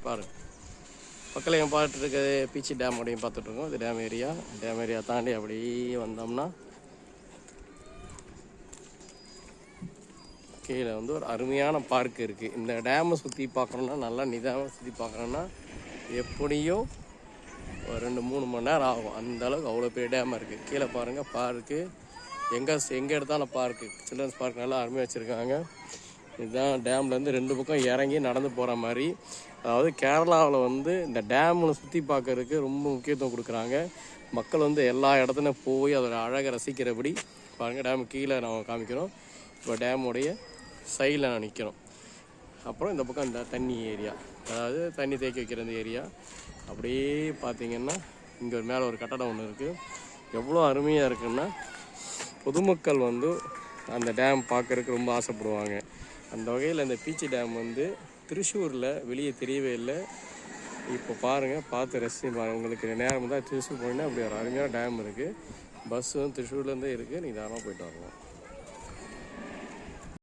பாருங்கள் பக்கத்தில் பார்த்துட்டு இருக்கிறது பீச்சி டேம் அப்படியும் பார்த்துட்ருக்கோம். இது டேம் ஏரியா தாண்டி அப்படியே வந்தோம்னா கீழே வந்து ஒரு அருமையான பார்க் இருக்குது. இந்த டேமை சுற்றி பார்க்கணுன்னா நல்லா நிதானமாக சுற்றி பார்க்கணுன்னா எப்படியும் ஒரு 2-3 மணி நேரம் ஆகும். அந்தளவுக்கு அவ்வளோ பெரிய டேமாக இருக்குது. கீழே பாருங்கள் பார்க்கு, எங்கே எடுத்தாலும் பார்க்கு, சில்ட்ரன்ஸ் பார்க் நல்லா அருமையாக வச்சுருக்காங்க. இதுதான் டேம்லேருந்து 2 பக்கம் இறங்கி நடந்து போகிற மாதிரி. அதாவது கேரளாவில் வந்து இந்த டேம்னு சுற்றி பார்க்கறதுக்கு ரொம்ப முக்கியத்துவம் கொடுக்குறாங்க. மக்கள் வந்து எல்லா இடத்துலையும் போய் அதோட அழகை ரசிக்கிறபடி பாருங்கள். டேம் கீழே நம்ம காமிக்கிறோம். இப்போ டேமுடைய சைடில் நான் நிற்கிறோம். அப்புறம் இந்த பக்கம் இந்த தண்ணி ஏரியா, அதாவது தண்ணி தேக்கி வைக்கிற இந்த ஏரியா. அப்படியே பார்த்திங்கன்னா இங்கே ஒரு மேலே ஒரு கட்டடம் ஒன்று இருக்குது. எவ்வளோ அருமையாக இருக்குன்னா பொதுமக்கள் வந்து அந்த டேம் பார்க்குறதுக்கு ரொம்ப ஆசைப்படுவாங்க. அந்த வகையில் இந்த பீச்சி டேம் வந்து திருச்சூரில் வெளியே தெரியவே இல்லை. இப்போ பாருங்கள், பார்த்து ரசிச்சு பாருங்கள். உங்களுக்கு நேரம் தான் திருச்சூர் போனீங்கன்னா அப்படி ஒரு அருமையான டேம் இருக்குது. பஸ் வந்து திருச்சூர்லேருந்தே இருக்குது. நீங்கள் தாராளமாக போய்ட்டு வரலாம்.